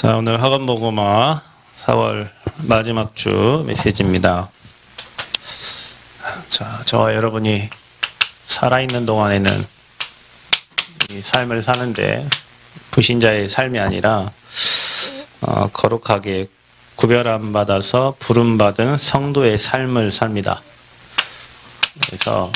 자, 오늘 학원보고마 4월 마지막 주 메시지입니다. 자, 저와 여러분이 살아있는 동안에는 이 삶을 사는데 불신자의 삶이 아니라 거룩하게 구별함 받아서 부름받은 성도의 삶을 삽니다. 그래서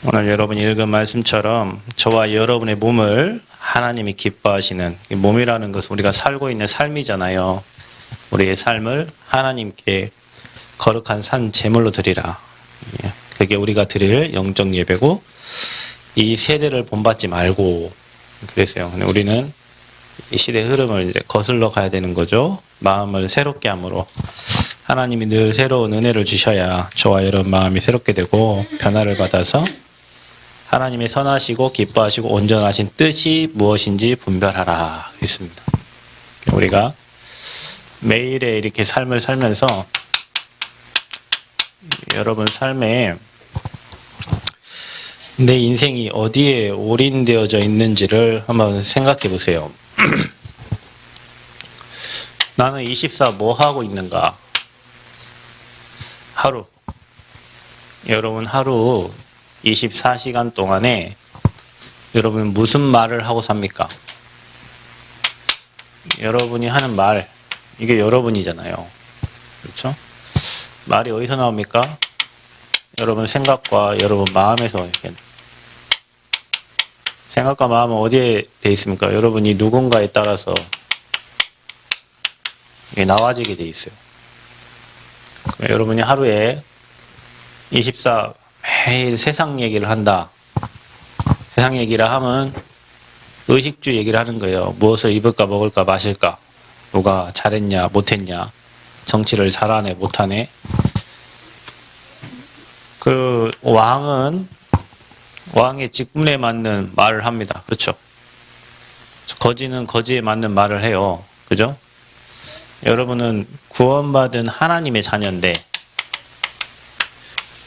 오늘 여러분이 읽은 말씀처럼 저와 여러분의 몸을 하나님이 기뻐하시는, 몸이라는 것은 우리가 살고 있는 삶이잖아요. 우리의 삶을 하나님께 거룩한 산 제물로 드리라. 그게 우리가 드릴 영적 예배고, 이 세대를 본받지 말고 그랬어요. 근데 우리는 이 시대의 흐름을 이제 거슬러 가야 되는 거죠. 마음을 새롭게 함으로 하나님이 늘 새로운 은혜를 주셔야 저와 여러분 마음이 새롭게 되고 변화를 받아서 하나님의 선하시고 기뻐하시고 온전하신 뜻이 무엇인지 분별하라 했습니다. 우리가 매일의 이렇게 삶을 살면서 여러분 삶에 내 인생이 어디에 올인되어져 있는지를 한번 생각해 보세요. 나는 24 뭐 하고 있는가? 하루. 여러분 하루 24시간 동안에 여러분은 무슨 말을 하고 삽니까? 여러분이 하는 말, 이게 여러분이잖아요. 그렇죠? 말이 어디서 나옵니까? 여러분 생각과 여러분 마음에서. 생각과 마음은 어디에 돼 있습니까? 여러분이 누군가에 따라서 이게 나와지게 돼 있어요. 여러분이 하루에 24 매일 세상 얘기를 한다. 세상 얘기를 하면 의식주 얘기를 하는 거예요. 무엇을 입을까 먹을까 마실까, 누가 잘했냐 못했냐, 정치를 잘하네 못하네. 그 왕은 왕의 직분에 맞는 말을 합니다. 그렇죠? 거지는 거지에 맞는 말을 해요. 그죠? 여러분은 구원받은 하나님의 자녀인데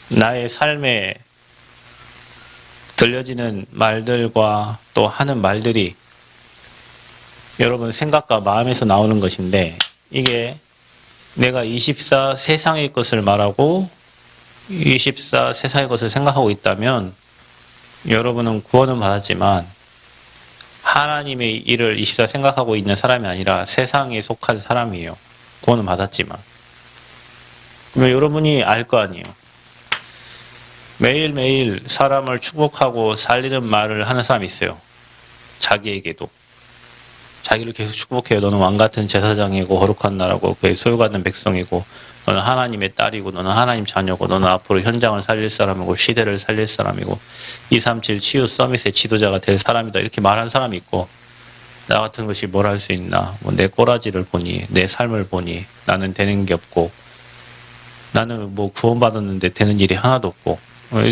나의 삶에 들려지는 말들과 또 하는 말들이 여러분 생각과 마음에서 나오는 것인데, 이게 내가 24 세상의 것을 말하고 24 세상의 것을 생각하고 있다면 여러분은 구원은 받았지만 하나님의 일을 24 생각하고 있는 사람이 아니라 세상에 속한 사람이에요. 구원은 받았지만. 그러면 여러분이 알 거 아니에요. 매일매일 사람을 축복하고 살리는 말을 하는 사람이 있어요. 자기에게도. 자기를 계속 축복해요. 너는 왕같은 제사장이고 거룩한 나라고 그의 소유받는 백성이고 너는 하나님의 딸이고 너는 하나님 자녀고 너는 앞으로 현장을 살릴 사람이고 시대를 살릴 사람이고 237 치유 서밋의 지도자가 될 사람이다. 이렇게 말하는 사람이 있고, 나 같은 것이 뭘 할 수 있나, 내 꼬라지를 보니 내 삶을 보니 나는 되는 게 없고, 나는 뭐 구원받았는데 되는 일이 하나도 없고.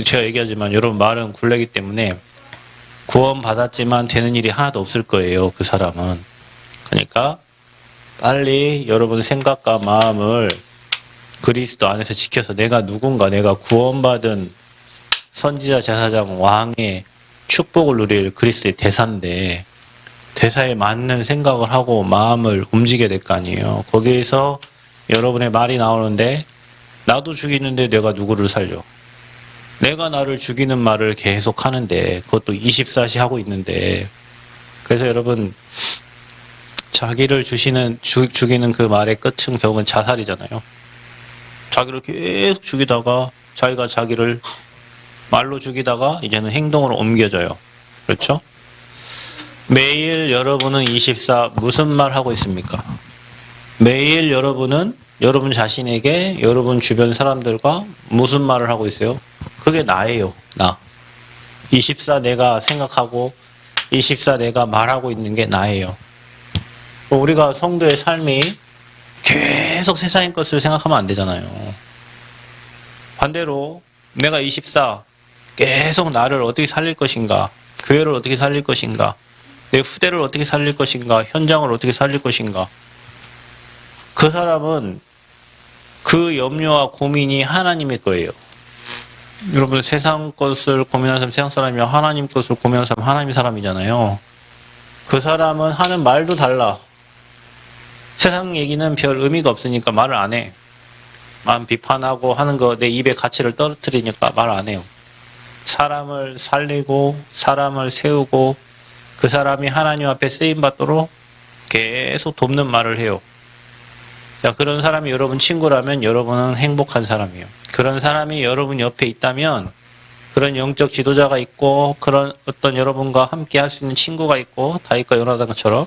제가 얘기하지만 여러분 말은 굴레기 때문에 구원받았지만 되는 일이 하나도 없을 거예요. 그 사람은. 그러니까 빨리 여러분 생각과 마음을 그리스도 안에서 지켜서 내가 누군가, 내가 구원받은 선지자, 제사장, 왕의 축복을 누릴 그리스도의 대사인데 대사에 맞는 생각을 하고 마음을 움직여야 될 거 아니에요. 거기에서 여러분의 말이 나오는데 나도 죽이는데 내가 누구를 살려? 내가 나를 죽이는 말을 계속 하는데 그것도 24시 하고 있는데, 그래서 여러분 자기를 죽이는 그 말의 끝은 결국은 자살이잖아요. 자기를 계속 죽이다가 자기가 자기를 말로 죽이다가 이제는 행동으로 옮겨져요. 그렇죠? 매일 여러분은 24 무슨 말 하고 있습니까? 매일 여러분은 여러분 자신에게 여러분 주변 사람들과 무슨 말을 하고 있어요? 그게 나예요. 나. 24 내가 생각하고 24 내가 말하고 있는 게 나예요. 우리가 성도의 삶이 계속 세상의 것을 생각하면 안 되잖아요. 반대로 내가 24 계속 나를 어떻게 살릴 것인가, 교회를 어떻게 살릴 것인가, 내 후대를 어떻게 살릴 것인가, 현장을 어떻게 살릴 것인가, 그 사람은 그 염려와 고민이 하나님의 거예요. 여러분 세상 것을 고민하는 사람 세상 사람이며 하나님 것을 고민하는 사람 하나님 사람이잖아요. 그 사람은 하는 말도 달라. 세상 얘기는 별 의미가 없으니까 말을 안 해. 만 비판하고 하는 거 내 입에 가치를 떨어뜨리니까 말 안 해요. 사람을 살리고 사람을 세우고 그 사람이 하나님 앞에 쓰임받도록 계속 돕는 말을 해요. 자, 그런 사람이 여러분 친구라면 여러분은 행복한 사람이에요. 그런 사람이 여러분 옆에 있다면 그런 영적 지도자가 있고 그런 어떤 여러분과 함께 할 수 있는 친구가 있고 다윗과 요나단 것처럼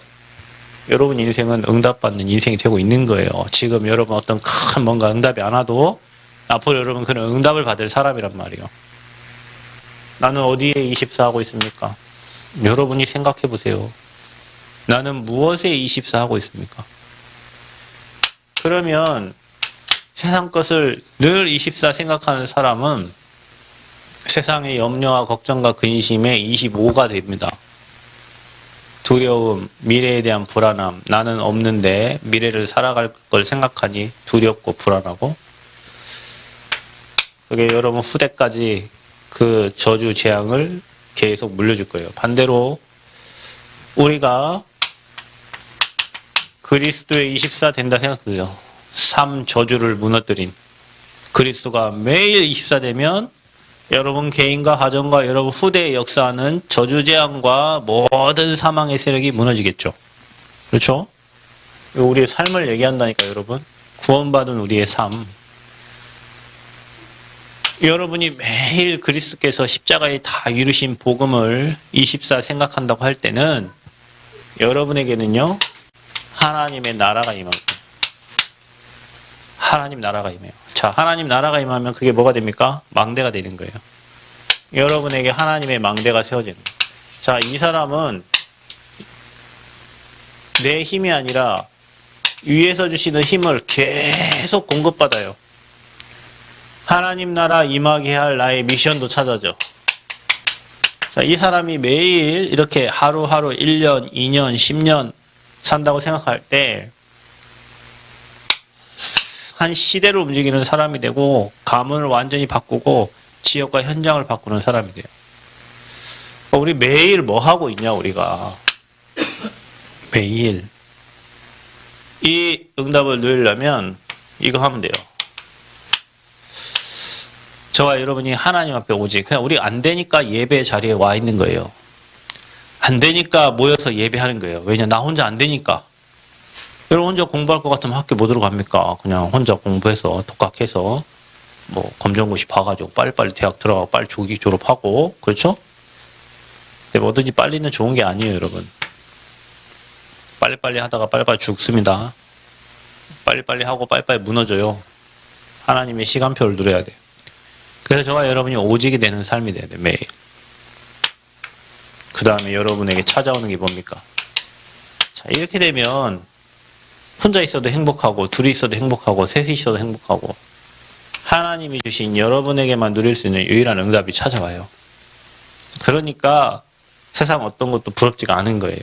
여러분 인생은 응답받는 인생이 되고 있는 거예요. 지금 여러분 어떤 큰 뭔가 응답이 안 와도 앞으로 여러분 그런 응답을 받을 사람이란 말이에요. 나는 어디에 24하고 있습니까? 여러분이 생각해 보세요. 나는 무엇에 24하고 있습니까? 그러면 세상 것을 늘 24 생각하는 사람은 세상의 염려와 걱정과 근심에 25가 됩니다. 두려움, 미래에 대한 불안함, 나는 없는데 미래를 살아갈 걸 생각하니 두렵고 불안하고 그게 여러분 후대까지 그 저주 재앙을 계속 물려줄 거예요. 반대로 우리가 그리스도의 24 된다 생각해요. 삶 저주를 무너뜨린 그리스도가 매일 24 되면 여러분 개인과 가정과 여러분 후대에 역사하는 저주재앙과 모든 사망의 세력이 무너지겠죠. 그렇죠? 우리의 삶을 얘기한다니까 여러분. 구원받은 우리의 삶. 여러분이 매일 그리스도께서 십자가에 다 이루신 복음을 24 생각한다고 할 때는 여러분에게는요. 하나님의 나라가 임합니다. 하나님 나라가 임해요. 자, 하나님 나라가 임하면 그게 뭐가 됩니까? 망대가 되는 거예요. 여러분에게 하나님의 망대가 세워지는 거예요. 자, 이 사람은 내 힘이 아니라 위에서 주시는 힘을 계속 공급받아요. 하나님 나라 임하게 할 나의 미션도 찾아져. 자, 이 사람이 매일 이렇게 하루하루 1년, 2년, 10년 산다고 생각할 때 한 시대를 움직이는 사람이 되고 가문을 완전히 바꾸고 지역과 현장을 바꾸는 사람이 돼요. 우리 매일 뭐 하고 있냐 우리가. 매일. 이 응답을 누리려면 이거 하면 돼요. 저와 여러분이 하나님 앞에 오지. 그냥 우리 안 되니까 예배 자리에 와 있는 거예요. 안 되니까 모여서 예배하는 거예요. 왜냐? 나 혼자 안 되니까. 여러분 혼자 공부할 것 같으면 학교 못 들어갑니까? 그냥 혼자 공부해서 독학해서 뭐 검정고시 봐가지고 빨리빨리 대학 들어가고 빨리 조기 졸업하고 그렇죠? 근데 뭐든지 빨리는 좋은 게 아니에요 여러분. 빨리빨리 하다가 빨리빨리 죽습니다. 빨리빨리 하고 빨리빨리 무너져요. 하나님의 시간표를 누려야 돼요. 그래서 저와 여러분이 오직이 되는 삶이 돼야 돼요. 매일. 그 다음에 여러분에게 찾아오는 게 뭡니까? 자, 이렇게 되면 혼자 있어도 행복하고 둘이 있어도 행복하고 셋이 있어도 행복하고 하나님이 주신 여러분에게만 누릴 수 있는 유일한 응답이 찾아와요. 그러니까 세상 어떤 것도 부럽지가 않은 거예요.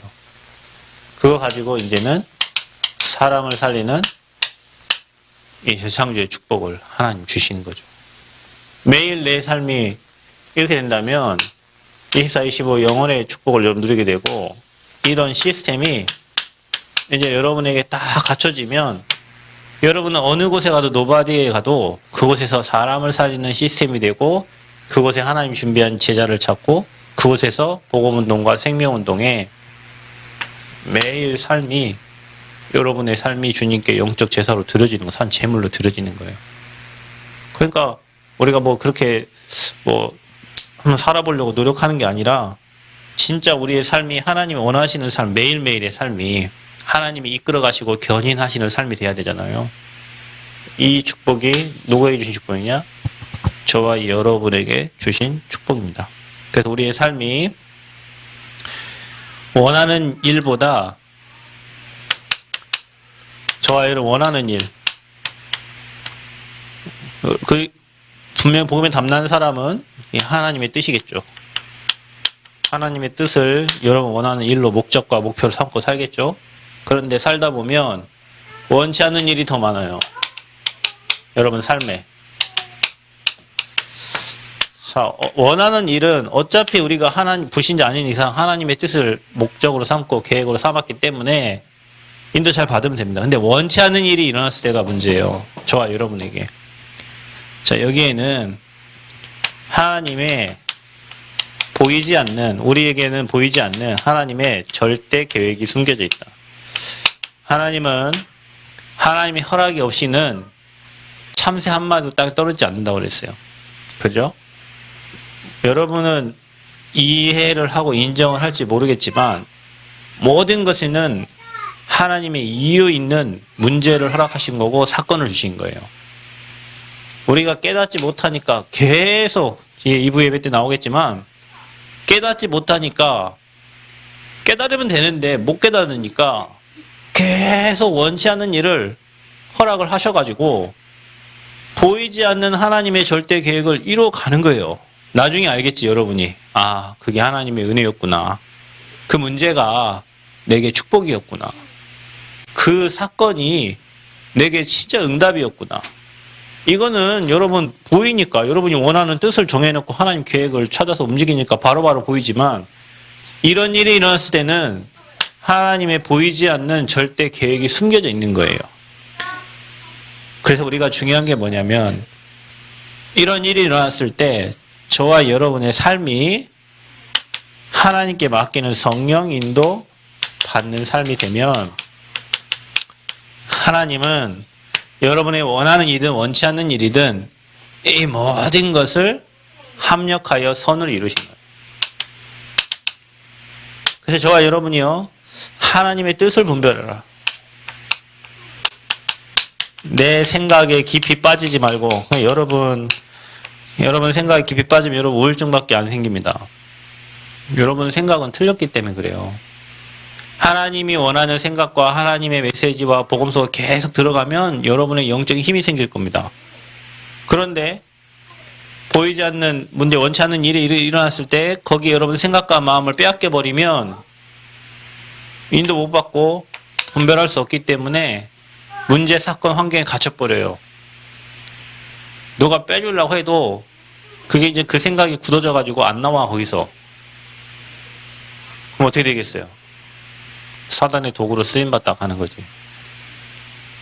그거 가지고 이제는 사람을 살리는 이 재창조의 축복을 하나님 주시는 거죠. 매일 내 삶이 이렇게 된다면 24, 25 영혼의 축복을 여러분 누리게 되고 이런 시스템이 이제 여러분에게 딱 갖춰지면 여러분은 어느 곳에 가도 노바디에 가도 그곳에서 사람을 살리는 시스템이 되고 그곳에 하나님 준비한 제자를 찾고 그곳에서 복음운동과 생명운동에 매일 삶이 여러분의 삶이 주님께 영적 제사로 드려지는 거, 산 제물로 드려지는 거예요. 그러니까 우리가 뭐 그렇게 뭐 한번 살아보려고 노력하는 게 아니라 진짜 우리의 삶이 하나님이 원하시는 삶, 매일매일의 삶이 하나님이 이끌어 가시고 견인하시는 삶이 돼야 되잖아요. 이 축복이 누구에게 주신 축복이냐? 저와 여러분에게 주신 축복입니다. 그래서 우리의 삶이 원하는 일보다 저와 여러분 원하는 일, 그 분명 복음에 담는 사람은 하나님의 뜻이겠죠. 하나님의 뜻을 여러분 원하는 일로 목적과 목표를 삼고 살겠죠. 그런데 살다 보면 원치 않는 일이 더 많아요. 여러분 삶에. 자, 원하는 일은 어차피 우리가 하나님, 불신자 아닌 이상 하나님의 뜻을 목적으로 삼고 계획으로 삼았기 때문에 인도 잘 받으면 됩니다. 근데 원치 않는 일이 일어났을 때가 문제예요. 저와 여러분에게. 자, 여기에는 하나님의 보이지 않는, 우리에게는 보이지 않는 하나님의 절대 계획이 숨겨져 있다. 하나님은 하나님의 허락이 없이는 참새 한 마리도 땅에 떨어지지 않는다고 그랬어요. 그죠? 여러분은 이해를 하고 인정을 할지 모르겠지만 모든 것에는 하나님의 이유 있는 문제를 허락하신 거고 사건을 주신 거예요. 우리가 깨닫지 못하니까 계속 2부 예배 때 나오겠지만 깨닫지 못하니까 깨달으면 되는데 못 깨달으니까 계속 원치 않는 일을 허락을 하셔가지고 보이지 않는 하나님의 절대 계획을 이뤄가는 거예요. 나중에 알겠지 여러분이. 아, 그게 하나님의 은혜였구나. 그 문제가 내게 축복이었구나. 그 사건이 내게 진짜 응답이었구나. 이거는 여러분 보이니까 여러분이 원하는 뜻을 정해놓고 하나님 계획을 찾아서 움직이니까 바로바로 보이지만 이런 일이 일어났을 때는 하나님의 보이지 않는 절대 계획이 숨겨져 있는 거예요. 그래서 우리가 중요한 게 뭐냐면 이런 일이 일어났을 때 저와 여러분의 삶이 하나님께 맡기는 성령 인도 받는 삶이 되면 하나님은 여러분의 원하는 일이든 원치 않는 일이든 이 모든 것을 합력하여 선을 이루시는 거예요. 그래서 저와 여러분이요 하나님의 뜻을 분별해라. 내 생각에 깊이 빠지지 말고 여러분 생각에 깊이 빠지면 여러분 우울증밖에 안 생깁니다. 여러분 생각은 틀렸기 때문에 그래요. 하나님이 원하는 생각과 하나님의 메시지와 복음서가 계속 들어가면 여러분의 영적인 힘이 생길 겁니다. 그런데 보이지 않는 문제, 원치 않는 일이 일어났을 때 거기에 여러분 생각과 마음을 빼앗겨 버리면 인도 못 받고 분별할 수 없기 때문에 문제, 사건, 환경에 갇혀버려요. 누가 빼주려고 해도 그게 이제 그 생각이 굳어져가지고 안 나와, 거기서. 그럼 어떻게 되겠어요? 사단의 도구로 쓰임받다 가는 거지.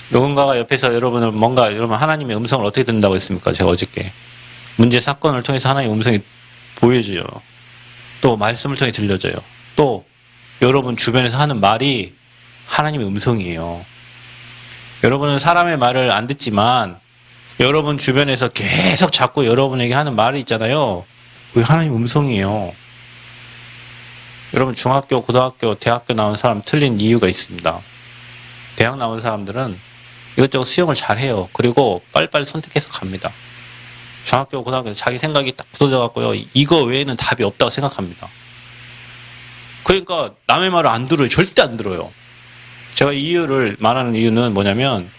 누군가가 옆에서 여러분은 여러분 하나님의 음성을 어떻게 듣는다고 했습니까? 제가 어저께. 문제, 사건을 통해서 하나님의 음성이 보여줘요. 또 말씀을 통해 들려줘요. 또 여러분 주변에서 하는 말이 하나님의 음성이에요. 여러분은 사람의 말을 안 듣지만 여러분 주변에서 계속 자꾸 여러분에게 하는 말이 있잖아요. 그게 하나님의 음성이에요. 여러분 중학교, 고등학교, 대학교 나온 사람 틀린 이유가 있습니다. 대학 나온 사람들은 이것저것 수용을 잘해요. 그리고 빨리빨리 선택해서 갑니다. 중학교, 고등학교 자기 생각이 딱 굳어져 갖고요. 이거 외에는 답이 없다고 생각합니다. 그러니까 남의 말을 안 들어요. 절대 안 들어요. 제가 이유를 말하는 이유는 뭐냐면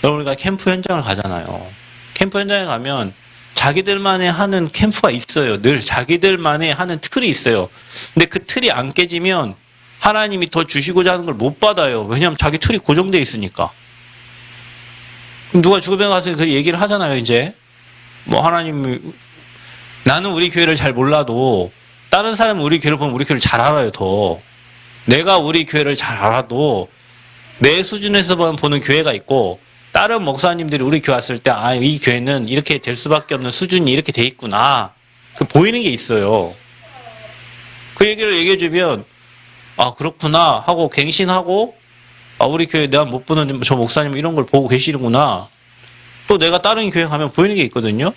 여러분 우리가 캠프 현장을 가잖아요. 캠프 현장에 가면 자기들만의 하는 캠프가 있어요. 늘 자기들만의 하는 틀이 있어요. 근데 그 틀이 안 깨지면 하나님이 더 주시고자 하는 걸 못 받아요. 왜냐하면 자기 틀이 고정되어 있으니까. 누가 주변에 가서 그 얘기를 하잖아요. 이제 뭐 하나님이 나는 우리 교회를 잘 몰라도 다른 사람은 우리 교회를 보면 우리 교회를 잘 알아요. 더 내가 우리 교회를 잘 알아도 내 수준에서 보는 교회가 있고 다른 목사님들이 우리 교회 왔을 때 아, 이 교회는 이렇게 될 수밖에 없는 수준이 이렇게 돼 있구나. 그 보이는 게 있어요. 그 얘기를 얘기해 주면 아, 그렇구나 하고 갱신하고 아, 우리 교회 내가 못 보는 저 목사님 이런 걸 보고 계시는구나. 또 내가 다른 교회 가면 보이는 게 있거든요.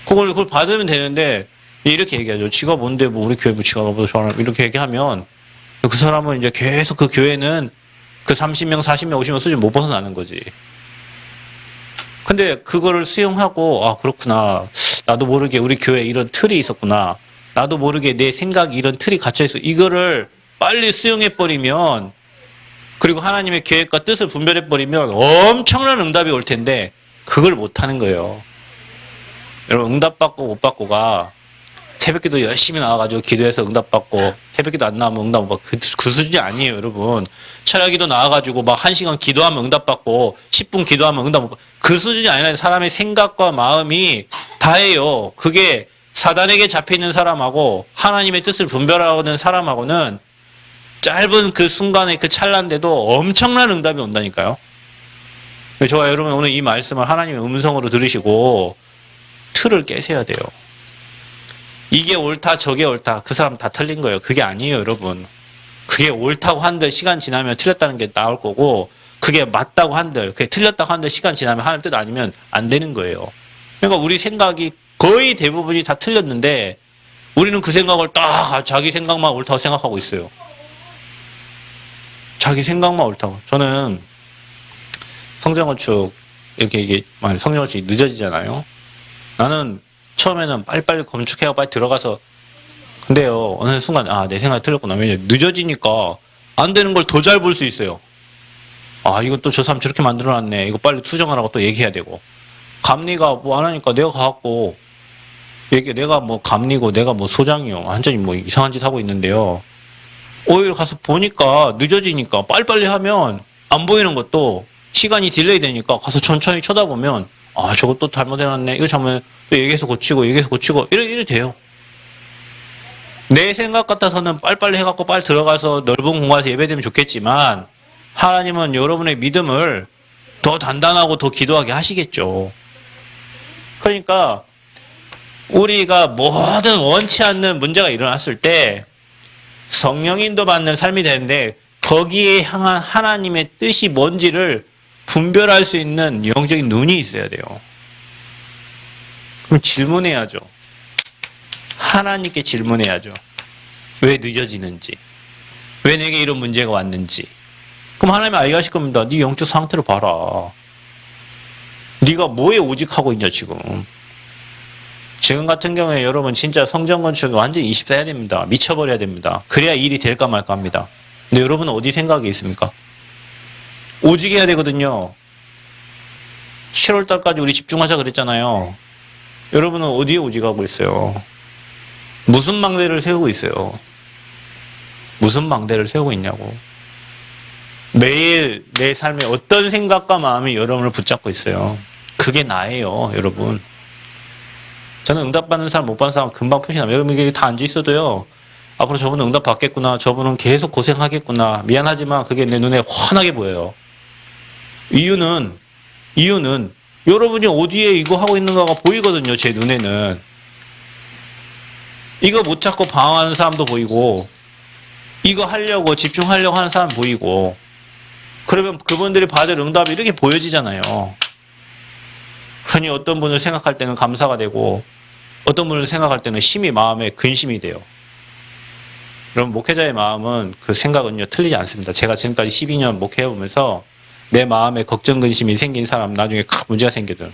그걸 받으면 되는데 이렇게 얘기하죠. 지가 뭔데 뭐 우리 교회 뭐 지가 뭐 저랑 이렇게 얘기하면 그 사람은 이제 계속 그 교회는 그 30명, 40명, 50명 수준 못 벗어나는 거지. 근데 그거를 수용하고 아 그렇구나. 나도 모르게 우리 교회에 이런 틀이 있었구나. 나도 모르게 내 생각이 이런 틀이 갇혀있어. 이거를 빨리 수용해버리면 그리고 하나님의 계획과 뜻을 분별해버리면 엄청난 응답이 올 텐데 그걸 못하는 거예요. 여러분 응답받고 못 받고가 새벽기도 열심히 나와가지고 기도해서 응답받고 새벽기도 안 나오면 응답 못 받고 그 수준이 아니에요. 여러분 철야기도 나와가지고 막 1시간 기도하면 응답받고 10분 기도하면 응답 못 받고 그 수준이 아니라 사람의 생각과 마음이 다예요. 그게 사단에게 잡혀있는 사람하고 하나님의 뜻을 분별하는 사람하고는 짧은 그 순간의 그 찰나인데도 엄청난 응답이 온다니까요. 저와 여러분 오늘 이 말씀을 하나님의 음성으로 들으시고 틀을 깨셔야 돼요. 이게 옳다 저게 옳다 그 사람 다 틀린 거예요. 그게 아니에요 여러분. 그게 옳다고 한들 시간 지나면 틀렸다는 게 나올 거고 그게 맞다고 한들 그게 틀렸다고 한들 시간 지나면 하나님 뜻 아니면 안 되는 거예요. 그러니까 우리 생각이 거의 대부분이 다 틀렸는데 우리는 그 생각을 딱 자기 생각만 옳다고 생각하고 있어요. 자기 생각만 옳다고. 저는 성전건축 이렇게 이게 성전건축이 늦어지잖아요. 나는 처음에는 빨리빨리 건축해서 빨리 들어가서 근데요 어느 순간 내 생각이 틀렸구나. 왜냐면 늦어지니까 안 되는 걸 더 잘 볼 수 있어요. 이거 또 저 사람 저렇게 만들어놨네. 이거 빨리 수정하라고 또 얘기해야 되고 감리가 뭐 안 하니까 내가 가갖고 내가 뭐 감리고 내가 뭐 소장이요. 완전히 뭐 이상한 짓 하고 있는데요. 오히려 가서 보니까 늦어지니까 빨리빨리 하면 안 보이는 것도 시간이 딜레이 되니까 가서 천천히 쳐다보면 저것도 잘못해놨네. 이거 잘못 또 얘기해서 고치고 이래 돼요. 내 생각 같아서는 빨리빨리 해갖고 빨리 들어가서 넓은 공간에서 예배되면 좋겠지만 하나님은 여러분의 믿음을 더 단단하고 더 기도하게 하시겠죠. 그러니까 우리가 모든 원치 않는 문제가 일어났을 때 성령 인도 받는 삶이 되는데 거기에 향한 하나님의 뜻이 뭔지를 분별할 수 있는 영적인 눈이 있어야 돼요. 그럼 질문해야죠. 하나님께 질문해야죠. 왜 늦어지는지, 왜 내게 이런 문제가 왔는지. 그럼 하나님이 알게 하실 겁니다. 네 영적 상태를 봐라. 네가 뭐에 오직하고 있냐 지금. 지금 같은 경우에 여러분 진짜 성전 건축이 완전히 24해야 됩니다. 미쳐버려야 됩니다. 그래야 일이 될까 말까 합니다. 근데 여러분은 어디 생각이 있습니까? 오직 해야 되거든요. 7월달까지 우리 집중하자 그랬잖아요. 여러분은 어디에 오직하고 있어요? 무슨 망대를 세우고 있어요? 무슨 망대를 세우고 있냐고. 매일 내 삶에 어떤 생각과 마음이 여러분을 붙잡고 있어요. 그게 나예요, 여러분. 저는 응답받는 사람, 못 받는 사람 금방 표시납니다. 여러분 이게 다 앉아있어도요. 앞으로 저분은 응답 받겠구나. 저분은 계속 고생하겠구나. 미안하지만 그게 내 눈에 환하게 보여요. 이유는 여러분이 어디에 이거 하고 있는가가 보이거든요. 제 눈에는. 이거 못 찾고 방황하는 사람도 보이고 이거 하려고 집중하려고 하는 사람 보이고 그러면 그분들이 받을 응답이 이렇게 보여지잖아요. 흔히 어떤 분을 생각할 때는 감사가 되고 어떤 분을 생각할 때는 심히 마음에 근심이 돼요. 여러분 목회자의 마음은 그 생각은요 틀리지 않습니다. 제가 지금까지 12년 목회해보면서 내 마음에 걱정 근심이 생긴 사람 나중에 큰 문제가 생기든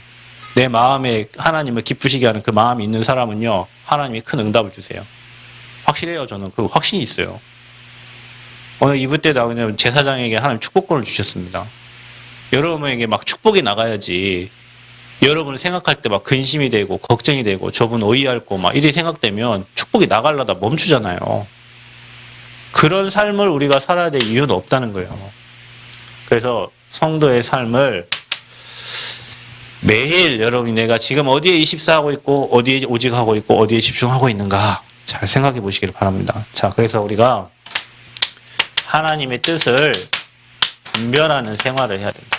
내 마음에 하나님을 기쁘시게 하는 그 마음이 있는 사람은요 하나님이 큰 응답을 주세요. 확실해요. 저는 그 확신이 있어요. 오늘 2부 때 나오는 제사장에게 하나님 축복권을 주셨습니다. 여러분에게 막 축복이 나가야지 여러분을 생각할 때 막 근심이 되고 걱정이 되고 저분 어이할고 막 이래 생각되면 축복이 나가려다 멈추잖아요. 그런 삶을 우리가 살아야 될 이유는 없다는 거예요. 그래서 성도의 삶을 매일 여러분이 내가 지금 어디에 24하고 있고 어디에 오직하고 있고 어디에 집중하고 있는가 잘 생각해 보시기를 바랍니다. 자, 그래서 우리가 하나님의 뜻을 분별하는 생활을 해야 된다.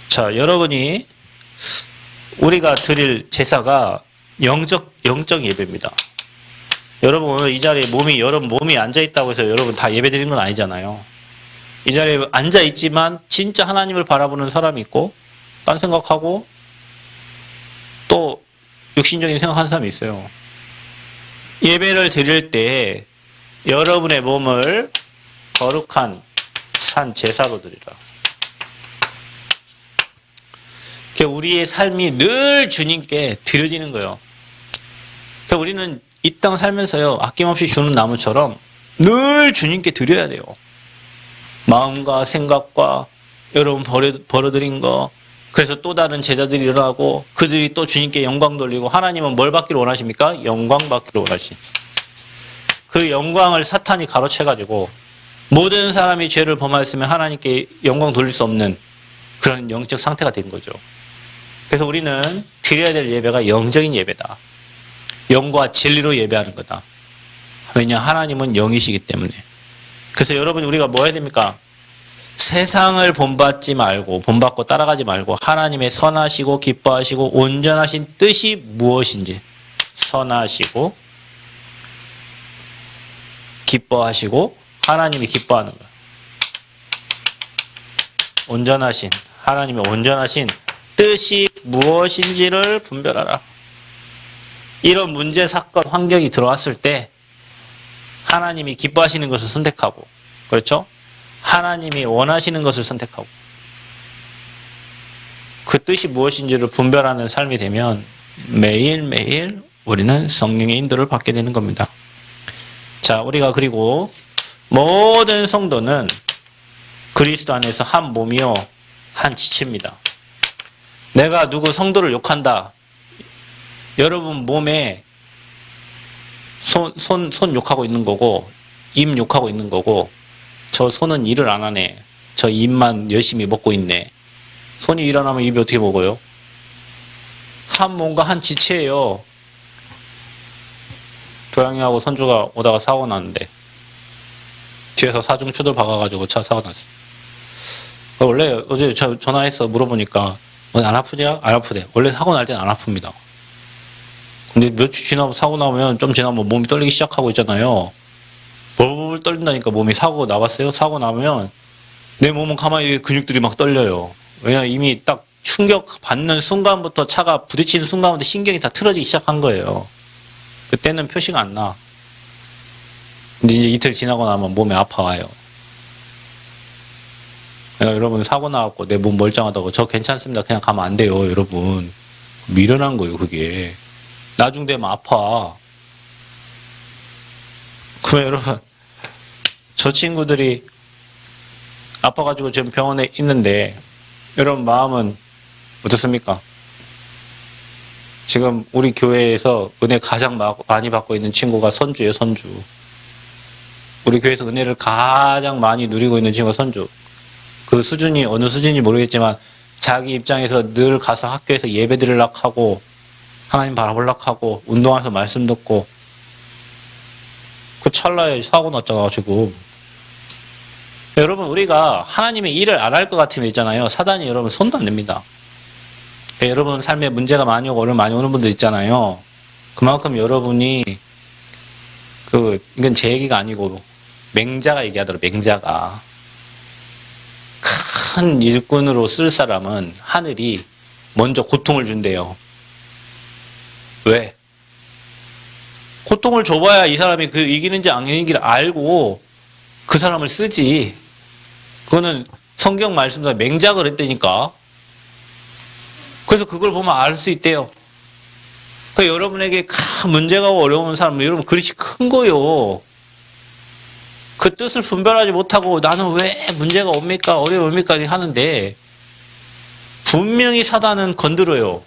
자, 여러분이 우리가 드릴 제사가 영적 예배입니다. 여러분 오늘 이 자리에 여러분 몸이 앉아 있다고 해서 여러분 다 예배 드리는 건 아니잖아요. 이 자리에 앉아 있지만 진짜 하나님을 바라보는 사람이 있고 딴 생각하고 또 육신적인 생각하는 사람이 있어요. 예배를 드릴 때 여러분의 몸을 거룩한 산 제사로 드리라. 우리의 삶이 늘 주님께 드려지는 거예요. 우리는 이 땅 살면서요 아낌없이 주는 나무처럼 늘 주님께 드려야 돼요. 마음과 생각과 여러분 벌어들인 거. 그래서 또 다른 제자들이 일어나고 그들이 또 주님께 영광 돌리고 하나님은 뭘 받기를 원하십니까? 영광 받기를 원하시. 그 영광을 사탄이 가로채가지고 모든 사람이 죄를 범하였으면 하나님께 영광 돌릴 수 없는 그런 영적 상태가 된 거죠. 그래서 우리는 드려야 될 예배가 영적인 예배다. 영과 진리로 예배하는 거다. 왜냐? 하나님은 영이시기 때문에. 그래서 여러분 우리가 뭐 해야 됩니까? 세상을 본받지 말고 본받고 따라가지 말고 하나님의 선하시고 기뻐하시고 온전하신 뜻이 무엇인지 선하시고 기뻐하시고 하나님이 기뻐하는 거예요. 온전하신 하나님의 온전하신 뜻이 무엇인지를 분별하라. 이런 문제, 사건, 환경이 들어왔을 때 하나님이 기뻐하시는 것을 선택하고, 그렇죠? 하나님이 원하시는 것을 선택하고 그 뜻이 무엇인지를 분별하는 삶이 되면 매일매일 우리는 성령의 인도를 받게 되는 겁니다. 자, 우리가 그리고 모든 성도는 그리스도 안에서 한 몸이요 한 지체입니다. 내가 누구 성도를 욕한다. 여러분 몸에 손 욕하고 있는 거고 입 욕하고 있는 거고 저 손은 일을 안 하네. 저 입만 열심히 먹고 있네. 손이 일 안 하면 입이 어떻게 먹어요? 한 몸과 한 지체예요. 도양이하고 선주가 오다가 사고 났는데 뒤에서 사중 추돌 박아가지고 차 사고 났어요. 원래 어제 전화해서 물어보니까 안 아프냐? 안 아프대. 원래 사고 날 때는 안 아픕니다. 근데 며칠 지나고 사고 나면 좀 지나면 몸이 떨리기 시작하고 있잖아요. 벌벌 떨린다니까 몸이 사고 나봤어요? 사고 나면 내 몸은 가만히 근육들이 막 떨려요. 왜냐면 이미 딱 충격 받는 순간부터 차가 부딪히는 순간부터 신경이 다 틀어지기 시작한 거예요. 그때는 표시가 안 나. 근데 이제 이틀 지나고 나면 몸이 아파와요. 여러분 사고 나왔고 내 몸 멀쩡하다고 저 괜찮습니다. 그냥 가면 안 돼요. 여러분. 미련한 거예요. 그게. 나중 되면 아파. 그러면 여러분 저 친구들이 아파가지고 지금 병원에 있는데 여러분 마음은 어떻습니까? 지금 우리 교회에서 은혜 가장 많이 받고 있는 친구가 선주예요. 선주. 우리 교회에서 은혜를 가장 많이 누리고 있는 친구가 선주. 그 수준이 어느 수준인지 모르겠지만 자기 입장에서 늘 가서 학교에서 예배 드리려고 하고 하나님 바라보려고 하고 운동하면서 말씀 듣고 그 찰나에 사고 났잖아 지금. 여러분 우리가 하나님의 일을 안 할 것 같으면 있잖아요. 사단이 여러분 손도 안 냅니다. 여러분 삶에 문제가 많이 오고 어려움 많이 오는 분들 있잖아요. 그만큼 여러분이 이건 제 얘기가 아니고 맹자가 얘기하더라고요. 맹자가. 큰 일꾼으로 쓸 사람은 하늘이 먼저 고통을 준대요. 왜? 고통을 줘봐야 이 사람이 그 이기는지 안 이기는지를 알고 그 사람을 쓰지. 그거는 성경 말씀도 맹자가 그랬다니까. 그래서 그걸 보면 알 수 있대요. 그러니까 여러분에게 큰 문제가 어려운 사람은 여러분 그릇이 큰 거요. 그 뜻을 분별하지 못하고 나는 왜 문제가 옵니까? 어려움입니까? 하는데 분명히 사단은 건드려요.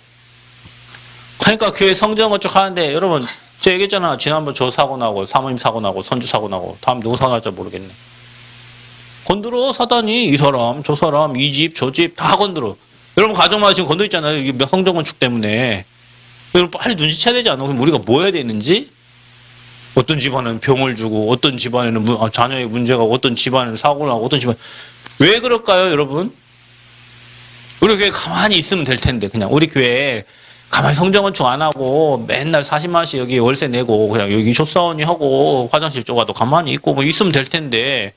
그러니까 교회 성전 건축 하는데 여러분 제가 얘기했잖아. 지난번 저 사고 나고 사모님 사고 나고 선주 사고 나고 다음 누구 사고 날지 모르겠네. 건드려 사단이 이 사람 저 사람 이 집 저 집 다 건드려. 여러분 가정마다 지금 건드려 있잖아요. 이게 성전 건축 때문에. 여러분 빨리 눈치채야 되지 않아? 그럼 우리가 뭐 해야 되는지? 어떤 집안은 병을 주고 어떤 집안에는 자녀의 문제가 어떤 집안에는 사고 나고 어떤 집안 왜 그럴까요 여러분? 우리 교회 가만히 있으면 될 텐데 그냥 우리 교회에 가만히 성전 건축 안 하고 맨날 40만 원씩 여기 월세 내고 그냥 여기 쇼사원이 하고 화장실 쪼가도 가만히 있고 뭐 있으면 될 텐데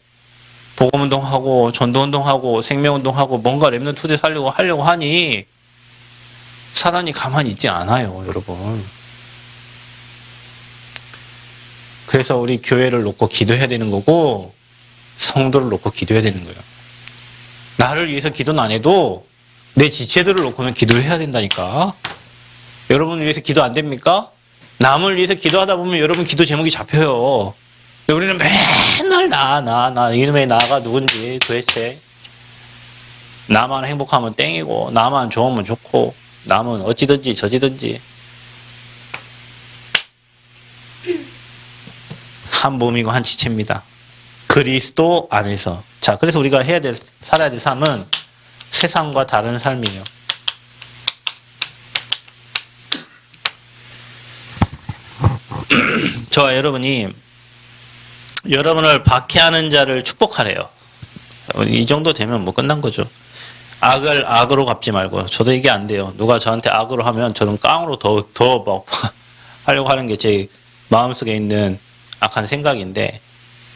복음운동하고 전도운동하고 생명운동하고 뭔가 랩넌트 투대 살려고 하려고 하니 사단이 가만히 있지 않아요 여러분. 그래서 우리 교회를 놓고 기도해야 되는 거고 성도를 놓고 기도해야 되는 거예요. 나를 위해서 기도는 안 해도 내 지체들을 놓고는 기도를 해야 된다니까. 여러분을 위해서 기도 안 됩니까? 남을 위해서 기도하다 보면 여러분 기도 제목이 잡혀요. 우리는 맨날 나 이놈의 나가 누군지 도대체 나만 행복하면 땡이고 나만 좋으면 좋고 남은 어찌든지 저지든지 한 몸이고 한 지체입니다. 그리스도 안에서. 자, 그래서 우리가 살아야 될 삶은 세상과 다른 삶이에요. 저와 여러분이 여러분을 박해하는 자를 축복하래요. 이 정도 되면 뭐 끝난 거죠. 악을 악으로 갚지 말고. 저도 이게 안 돼요. 누가 저한테 악으로 하면 저는 깡으로 더 막 하려고 하는 게 제 마음속에 있는 악한 생각인데,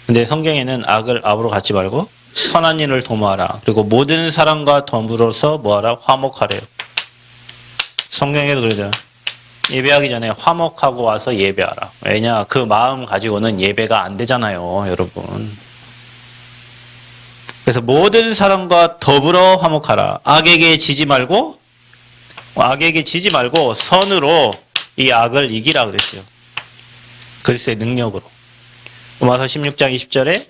근데 성경에는 악을 악으로 갚지 말고 선한 일을 도모하라. 그리고 모든 사람과 더불어서 뭐하라? 화목하래요. 성경에도 그래요. 예배하기 전에 화목하고 와서 예배하라. 왜냐? 그 마음 가지고는 예배가 안 되잖아요, 여러분. 그래서 모든 사람과 더불어 화목하라. 악에게 지지 말고 선으로 이 악을 이기라 그랬어요. 그리스도의 능력으로. 로마서 16장 20절에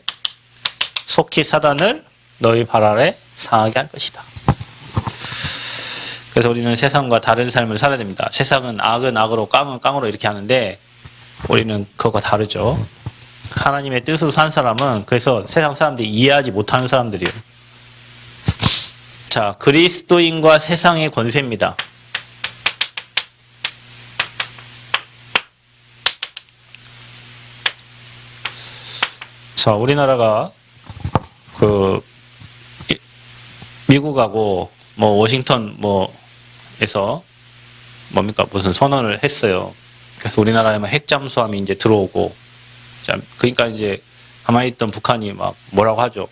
속히 사단을 너희 발 아래 상하게 할 것이다. 그래서 우리는 세상과 다른 삶을 살아야 됩니다. 세상은 악은 악으로 깡은 깡으로 이렇게 하는데 우리는 그거가 다르죠. 하나님의 뜻으로 사는 사람은 그래서 세상 사람들이 이해하지 못하는 사람들이에요. 자, 그리스도인과 세상의 권세입니다. 자, 우리나라가 미국하고 뭐 워싱턴 뭐에서 뭡니까 무슨 선언을 했어요. 그래서 우리나라에만 핵 잠수함이 이제 들어오고, 자, 그러니까 이제 가만히 있던 북한이 막 뭐라고 하죠.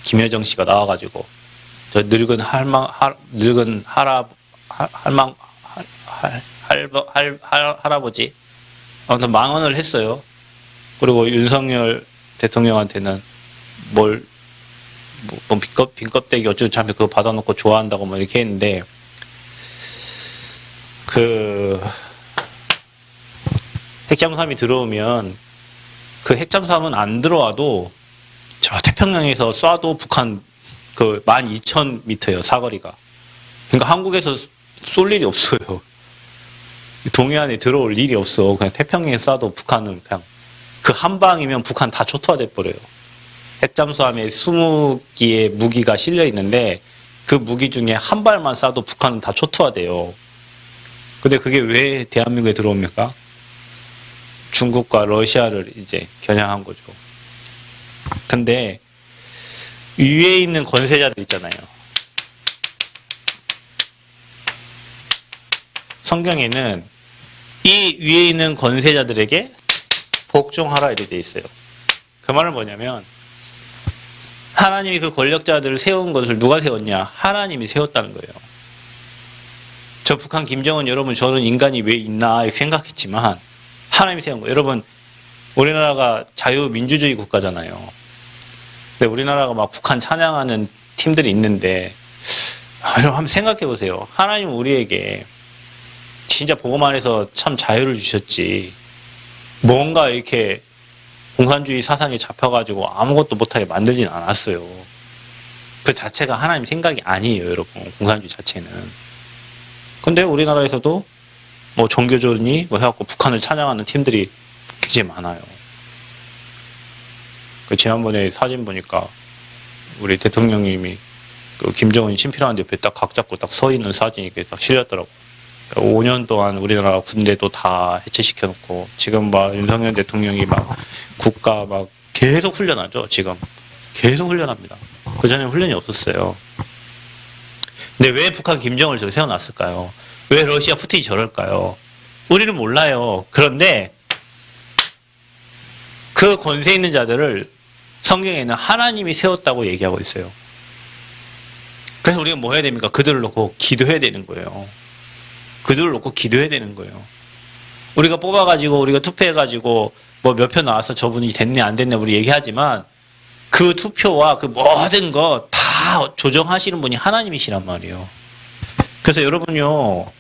김여정 씨가 나와가지고 저 늙은 할아버지 아무튼 망언을 했어요. 그리고 윤석열 대통령한테는 뭐 빈껍데기 어쩌고 참 그거 받아놓고 좋아한다고 뭐 이렇게 했는데, 핵잠수함이 들어오면 그 핵잠수함은 안 들어와도 저 태평양에서 쏴도 북한 12,000m예요, 사거리가. 그러니까 한국에서 쏠 일이 없어요. 동해안에 들어올 일이 없어. 그냥 태평양에 쏴도 북한은 그냥 그 한 방이면 북한 다 초토화돼 버려요. 핵잠수함에 20기의 무기가 실려 있는데 그 무기 중에 한 발만 쏴도 북한은 다 초토화돼요. 근데 그게 왜 대한민국에 들어옵니까? 중국과 러시아를 이제 겨냥한 거죠. 근데 위에 있는 권세자들 있잖아요. 성경에는 이 위에 있는 권세자들에게 복종하라 이렇게 돼 있어요. 그 말은 뭐냐면 하나님이 그 권력자들을 세운 것을 누가 세웠냐? 하나님이 세웠다는 거예요. 저 북한 김정은 여러분 저런 인간이 왜 있나 이렇게 생각했지만 하나님이 세운 거예요. 여러분 우리나라가 자유민주주의 국가잖아요. 근데 우리나라가 막 북한 찬양하는 팀들이 있는데 여러분 한번 생각해 보세요. 하나님은 우리에게 진짜 복음 안에서 참 자유를 주셨지. 뭔가 이렇게 공산주의 사상에 잡혀가지고 아무것도 못하게 만들진 않았어요. 그 자체가 하나님 생각이 아니에요, 여러분. 공산주의 자체는. 근데 우리나라에서도 뭐 종교전이 뭐 해갖고 북한을 찬양하는 팀들이 굉장히 많아요. 그 지난번에 사진 보니까 우리 대통령님이 그 김정은 친필하는 옆에 딱 각 잡고 딱 서 있는 사진이 이렇게 딱 실렸더라고. 5년 동안 우리나라 군대도 다 해체시켜놓고 지금 막 윤석열 대통령이 막 국가 막 계속 훈련하죠. 지금 계속 훈련합니다. 그 전에 훈련이 없었어요. 근데 왜 북한 김정을 저기 세워놨을까요? 왜 러시아 푸틴이 저럴까요? 우리는 몰라요. 그런데 그 권세 있는 자들을 성경에는 하나님이 세웠다고 얘기하고 있어요. 그래서 우리가 뭐 해야 됩니까? 그들을 놓고 기도해야 되는 거예요. 그들을 놓고 기도해야 되는 거예요. 우리가 뽑아가지고 우리가 투표해가지고 뭐 몇 표 나와서 저분이 됐네 안 됐네 우리 얘기하지만 그 투표와 그 모든 거 다 조정하시는 분이 하나님이시란 말이에요. 그래서 여러분요,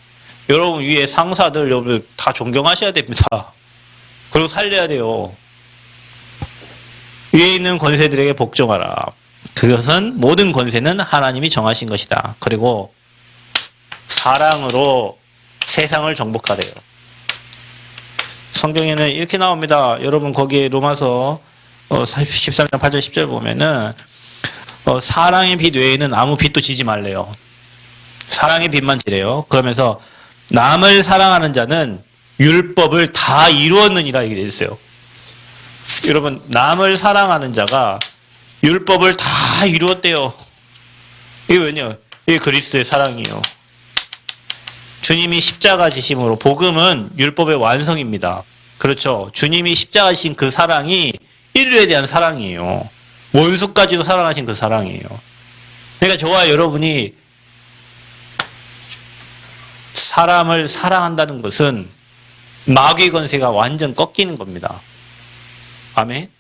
여러분 위에 상사들 여러분 다 존경하셔야 됩니다. 그리고 살려야 돼요. 위에 있는 권세들에게 복종하라. 그것은 모든 권세는 하나님이 정하신 것이다. 그리고 사랑으로 세상을 정복하래요. 성경에는 이렇게 나옵니다. 여러분 거기에 로마서 13장 8절 10절 보면은 사랑의 빛 외에는 아무 빛도 지지 말래요. 사랑의 빛만 지래요. 그러면서 남을 사랑하는 자는 율법을 다 이루었느니라 이렇게 되어 있어요. 여러분, 남을 사랑하는 자가 율법을 다 이루었대요. 이게 왜냐? 이게 그리스도의 사랑이에요. 주님이 십자가 지심으로 복음은 율법의 완성입니다. 그렇죠. 주님이 십자가 지신 그 사랑이 인류에 대한 사랑이에요. 원수까지도 사랑하신 그 사랑이에요. 그러니까 저와 여러분이 사람을 사랑한다는 것은 마귀의 권세가 완전 꺾이는 겁니다. 아멘.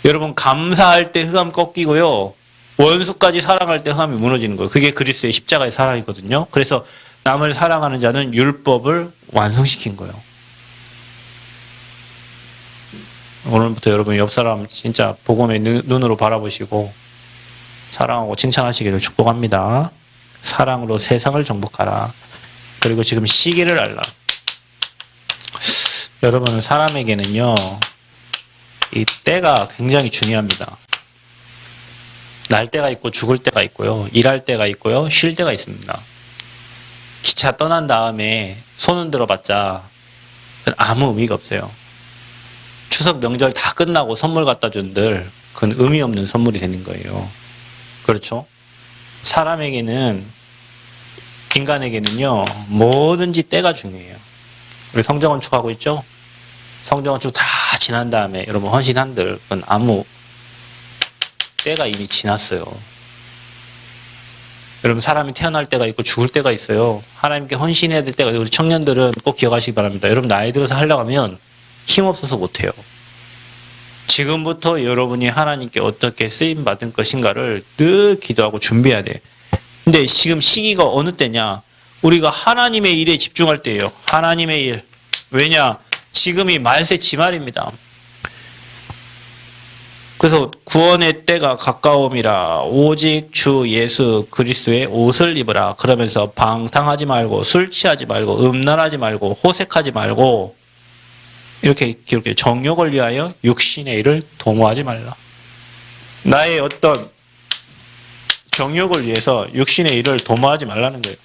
여러분, 감사할 때 흑암 꺾이고요. 원수까지 사랑할 때 흑암이 무너지는 거예요. 그게 그리스도의 십자가의 사랑이거든요. 그래서 남을 사랑하는 자는 율법을 완성시킨 거예요. 오늘부터 여러분 옆 사람 진짜 복음의 눈으로 바라보시고 사랑하고 칭찬하시기를 축복합니다. 사랑으로 세상을 정복하라. 그리고 지금 시기를 알라. 여러분, 사람에게는요, 이 때가 굉장히 중요합니다. 날 때가 있고 죽을 때가 있고요. 일할 때가 있고요. 쉴 때가 있습니다. 기차 떠난 다음에 손 흔들어 봤자 아무 의미가 없어요. 추석 명절 다 끝나고 선물 갖다 준들 그건 의미 없는 선물이 되는 거예요. 그렇죠? 사람에게는, 인간에게는요, 뭐든지 때가 중요해요. 우리 성정헌축 하고 있죠? 성정헌축 다 지난 다음에 여러분 헌신한들 그건 아무 때가 이미 지났어요. 여러분, 사람이 태어날 때가 있고 죽을 때가 있어요. 하나님께 헌신해야 될 때가 있어요. 우리 청년들은 꼭 기억하시기 바랍니다. 여러분, 나이 들어서 하려고 하면 힘없어서 못해요. 지금부터 여러분이 하나님께 어떻게 쓰임받은 것인가를 늘 기도하고 준비해야 돼. 근데 지금 시기가 어느 때냐? 우리가 하나님의 일에 집중할 때예요. 하나님의 일. 왜냐? 지금이 말세 지말입니다. 그래서 구원의 때가 가까움이라 오직 주 예수 그리스도의 옷을 입으라. 그러면서 방탕하지 말고 술 취하지 말고 음란하지 말고 호색하지 말고 이렇게 기록해요. 정욕을 위하여 육신의 일을 도모하지 말라. 나의 어떤 정욕을 위해서 육신의 일을 도모하지 말라는 거예요.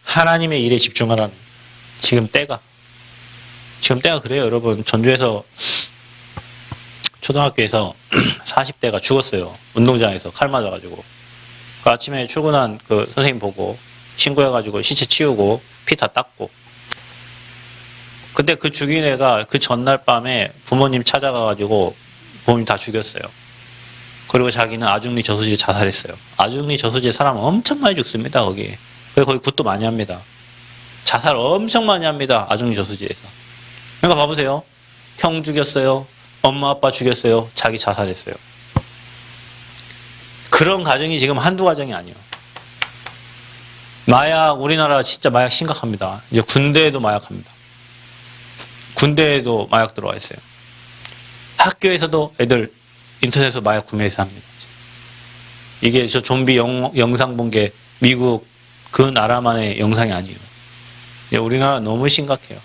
하나님의 일에 집중하라는 거예요. 지금 때가 그래요. 여러분, 전주에서 초등학교에서 40대가 죽었어요. 운동장에서 칼 맞아가지고. 그 아침에 출근한 그 선생님 보고 신고해가지고 시체 치우고 피 다 닦고. 근데 그 죽인 애가 그 전날 밤에 부모님 찾아가가지고 부모님 다 죽였어요. 그리고 자기는 아중리 저수지에 자살했어요. 아중리 저수지에 사람 엄청 많이 죽습니다, 거기. 그래서 거기 굿도 많이 합니다. 자살 엄청 많이 합니다, 아중리 저수지에서. 그러니까 봐보세요. 형 죽였어요. 엄마 아빠 죽였어요. 자기 자살했어요. 그런 가정이 지금 한두 가정이 아니에요. 마약, 우리나라 진짜 마약 심각합니다. 이제 군대에도 마약합니다. 군대에도 마약 들어와 있어요. 학교에서도 애들 인터넷에서 마약 구매해서 합니다. 이게 저 좀비 영상 본 게 미국 그 나라만의 영상이 아니에요. 우리나라 너무 심각해요.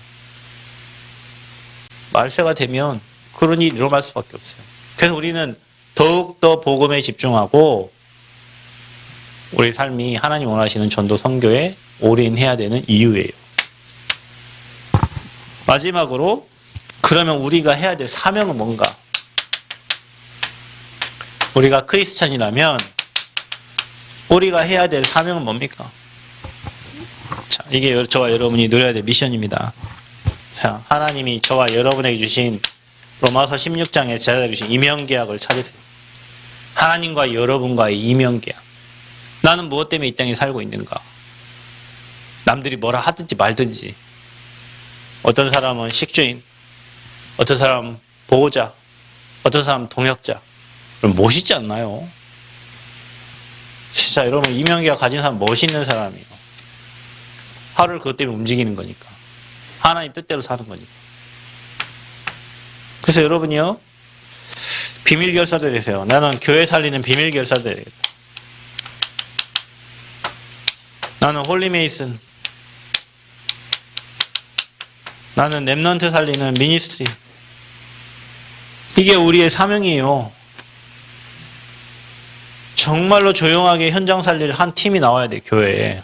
말세가 되면 그런 일이 일어날 수밖에 없어요. 그래서 우리는 더욱더 복음에 집중하고 우리 삶이 하나님 원하시는 전도 선교에 올인해야 되는 이유예요. 마지막으로, 그러면 우리가 해야 될 사명은 뭔가? 우리가 크리스찬이라면 우리가 해야 될 사명은 뭡니까? 자, 이게 저와 여러분이 누려야 될 미션입니다. 자, 하나님이 저와 여러분에게 주신 로마서 16장에 제자 주신 이명계약을 찾으세요. 하나님과 여러분과의 이명계약. 나는 무엇 때문에 이 땅에 살고 있는가? 남들이 뭐라 하든지 말든지. 어떤 사람은 식주인, 어떤 사람은 보호자, 어떤 사람은 동역자. 그럼 멋있지 않나요? 진짜 여러분, 이명계약 가진 사람 멋있는 사람이에요. 하루를 그것 때문에 움직이는 거니까. 하나님 뜻대로 사는 거니까. 그래서 여러분이요, 비밀 결사도 되세요. 나는 교회 살리는 비밀 결사도 되겠다. 나는 홀리메이슨. 나는 랩넌트 살리는 미니스트리. 이게 우리의 사명이에요. 정말로 조용하게 현장 살릴 한 팀이 나와야 돼, 교회에.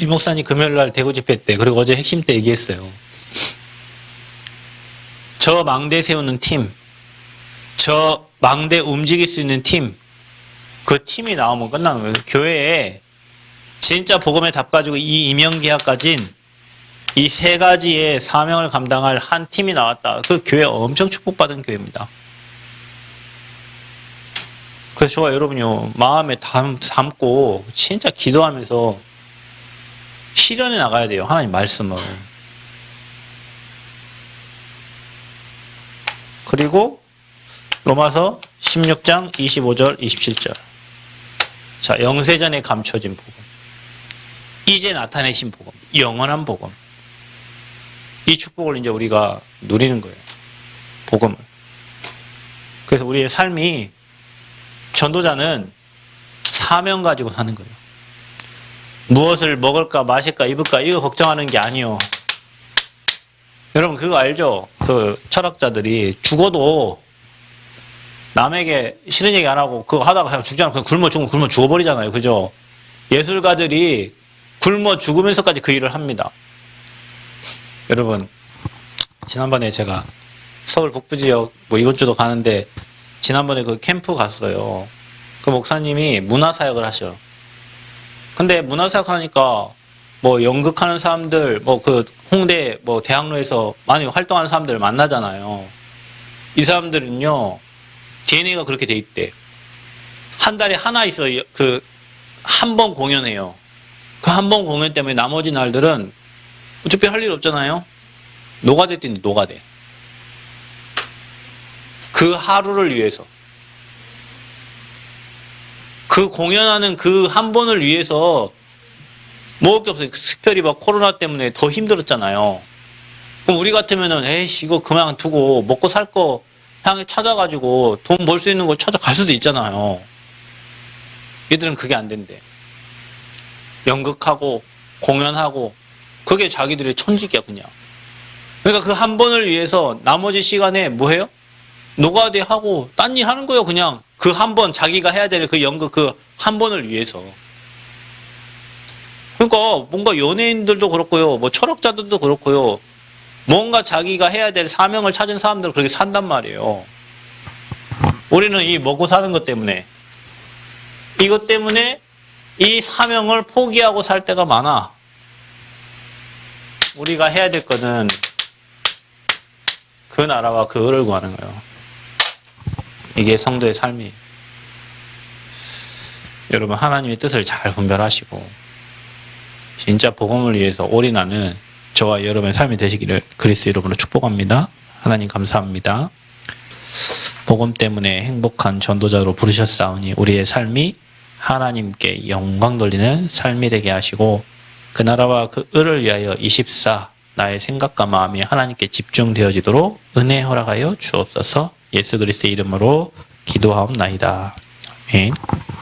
이 목사님 금요일날 대구 집회 때 그리고 어제 핵심 때 얘기했어요. 저 망대 세우는 팀, 저 망대 움직일 수 있는 팀, 그 팀이 나오면 끝나는 거예요. 교회에 진짜 복음의 답 가지고 이 임명계약 가진 이 세 가지의 사명을 감당할 한 팀이 나왔다. 그 교회 엄청 축복받은 교회입니다. 그래서 저와 여러분요, 마음에 담고 진짜 기도하면서 실현해 나가야 돼요. 하나님 말씀을. 그리고 로마서 16장 25절 27절. 자, 영세전에 감춰진 복음. 이제 나타내신 복음. 영원한 복음. 이 축복을 이제 우리가 누리는 거예요. 복음을. 그래서 우리의 삶이 전도자는 사명 가지고 사는 거예요. 무엇을 먹을까, 마실까, 입을까 이거 걱정하는 게 아니요. 여러분 그거 알죠? 그 철학자들이 죽어도 남에게 싫은 얘기 안 하고 그거 하다가 그냥 죽잖아. 그냥 굶어 죽어버리잖아요. 그죠? 예술가들이 굶어 죽으면서까지 그 일을 합니다. 여러분 지난번에 제가 서울 북부지역 뭐 이번 주도 가는데 지난번에 그 캠프 갔어요. 그 목사님이 문화사역을 하셔. 근데 문화사역 하니까 뭐 연극하는 사람들, 뭐 그 홍대 뭐 대학로에서 많이 활동하는 사람들 만나잖아요. 이 사람들은요, DNA가 그렇게 돼 있대. 한 달에 하나 있어. 그 한 번 공연해요. 그 한 번 공연 때문에 나머지 날들은 어차피 할 일 없잖아요. 노가대 뛴대, 노가대. 그 하루를 위해서. 그 공연하는 그 한 번을 위해서 먹을 게 없어요. 특별히 막 코로나 때문에 더 힘들었잖아요. 그럼 우리 같으면은, 에이씨, 이거 그만두고 먹고 살 거 향해 찾아가지고 돈 벌 수 있는 거 찾아갈 수도 있잖아요. 얘들은 그게 안 된대. 연극하고, 공연하고, 그게 자기들의 천직이야, 그냥. 그러니까 그 한 번을 위해서 나머지 시간에 뭐 해요? 노가대 하고, 딴 일 하는 거예요, 그냥. 그 한 번, 자기가 해야 될 그 연극 그 한 번을 위해서. 그러니까 뭔가 연예인들도 그렇고요, 뭐 철학자들도 그렇고요, 뭔가 자기가 해야 될 사명을 찾은 사람들은 그렇게 산단 말이에요. 우리는 이 먹고 사는 것 때문에, 이것 때문에 이 사명을 포기하고 살 때가 많아. 우리가 해야 될 거는 그 나라와 그 의를 구하는 거예요. 이게 성도의 삶이에요. 여러분 하나님의 뜻을 잘 분별하시고 진짜 복음을 위해서 올인하는 저와 여러분의 삶이 되시기를 그리스도 이름으로 축복합니다. 하나님 감사합니다. 복음 때문에 행복한 전도자로 부르셨사오니 우리의 삶이 하나님께 영광 돌리는 삶이 되게 하시고 그 나라와 그 의를 위하여 24 나의 생각과 마음이 하나님께 집중되어지도록 은혜 허락하여 주옵소서. 예수 그리스도의 이름으로 기도하옵나이다. 아멘.